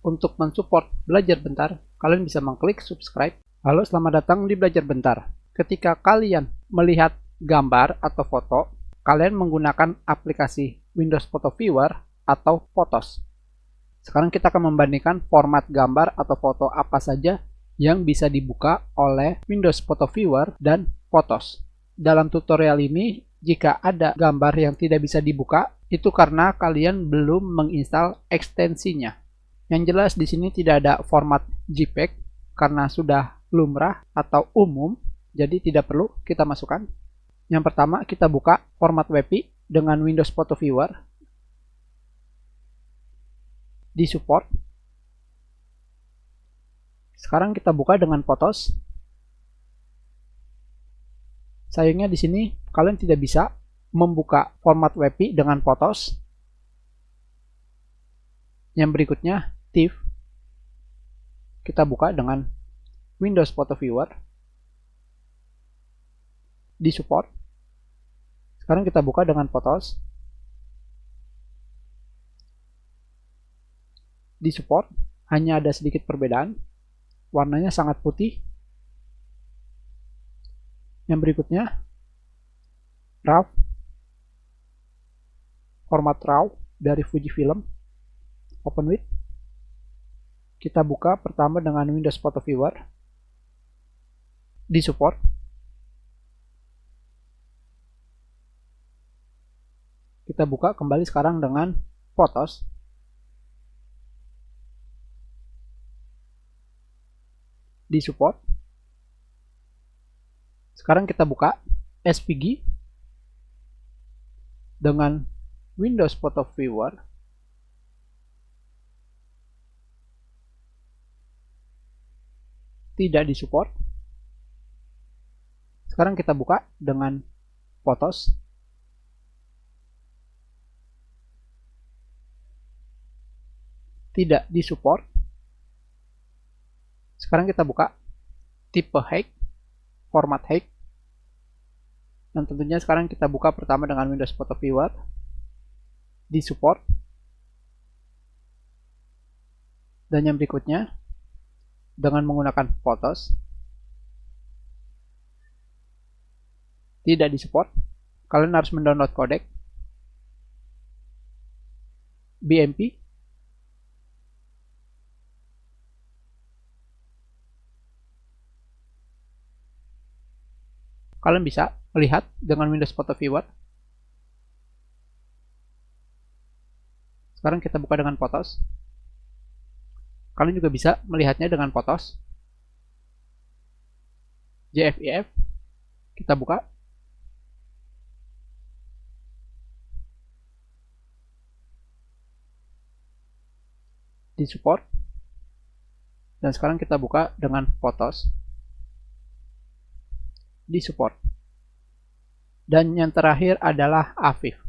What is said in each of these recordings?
Untuk mensupport Belajar Bentar, kalian bisa mengklik subscribe. Halo, selamat datang di Belajar Bentar. Ketika kalian melihat gambar atau foto, kalian menggunakan aplikasi Windows Photo Viewer atau Photos. Sekarang kita akan membandingkan format gambar atau foto apa saja yang bisa dibuka oleh Windows Photo Viewer dan Photos. Dalam tutorial ini, jika ada gambar yang tidak bisa dibuka, itu karena kalian belum menginstal ekstensinya. Yang jelas di sini tidak ada format JPEG karena sudah lumrah atau umum, jadi tidak perlu kita masukkan. Yang pertama, kita buka format WPI dengan Windows Photo Viewer. Di support. Sekarang kita buka dengan Photos. Sayangnya di sini kalian tidak bisa membuka format WPI dengan Photos. Yang berikutnya, TIFF. Kita buka dengan Windows Photo Viewer. Di support. Sekarang kita buka dengan Photos. Di support, hanya ada sedikit perbedaan. Warnanya sangat putih. Yang berikutnya, RAW. Format RAW dari Fujifilm. Open with. Kita buka pertama dengan Windows Photo Viewer. Di support. Kita buka kembali sekarang dengan Photos. Di support. Sekarang kita buka SVG dengan Windows Photo Viewer. Tidak disupport. Sekarang kita buka dengan Photos. Tidak disupport. Sekarang kita buka tipe HEIC, format HEIC. Dan tentunya sekarang kita buka pertama dengan Windows Photo Viewer. Di support. Dan yang berikutnya dengan menggunakan Photos. Tidak disupport. Kalian harus mendownload kodek BMP. Kalian bisa melihat dengan Windows Photo Viewer. Sekarang kita buka dengan Photos. Kalian juga bisa melihatnya dengan Photos. JFEF. Kita buka. Di support. Dan sekarang kita buka dengan Photos. Di support. Dan yang terakhir adalah AVIF.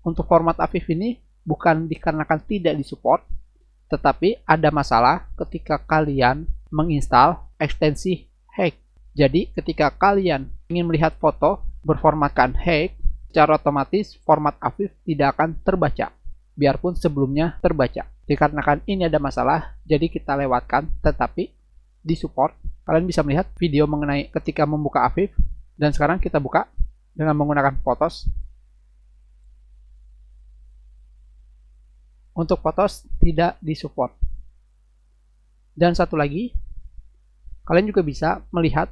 Untuk format AVIF ini bukan dikarenakan tidak disupport, tetapi ada masalah ketika kalian menginstal ekstensi HEIC. Jadi ketika kalian ingin melihat foto berformatkan HEIC, secara otomatis format AVIF tidak akan terbaca, biarpun sebelumnya terbaca. Dikarenakan ini ada masalah, jadi kita lewatkan, tetapi di support, kalian bisa melihat video mengenai ketika membuka AVIF. Dan sekarang kita buka dengan menggunakan Photos. Untuk Photos tidak disupport. Dan satu lagi, kalian juga bisa melihat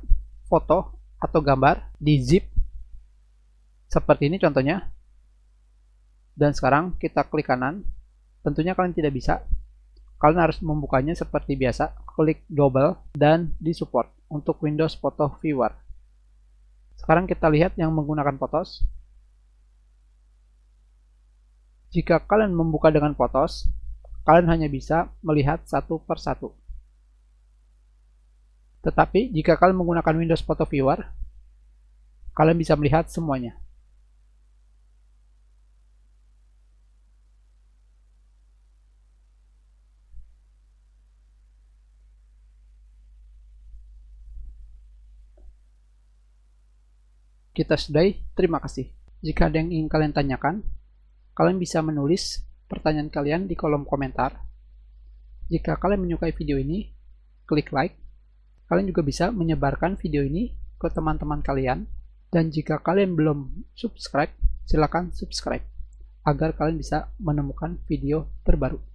foto atau gambar di zip seperti ini contohnya. Dan sekarang kita klik kanan. Tentunya kalian tidak bisa. Kalian harus membukanya seperti biasa, klik double dan di support untuk Windows Photo Viewer. Sekarang kita lihat yang menggunakan Photos. Jika kalian membuka dengan Photos, kalian hanya bisa melihat satu per satu. Tetapi jika kalian menggunakan Windows Photo Viewer, kalian bisa melihat semuanya. Kita sudahi, terima kasih. Jika ada yang ingin kalian tanyakan, kalian bisa menulis pertanyaan kalian di kolom komentar. Jika kalian menyukai video ini, klik like. Kalian juga bisa menyebarkan video ini ke teman-teman kalian. Dan jika kalian belum subscribe, silakan subscribe agar kalian bisa menemukan video terbaru.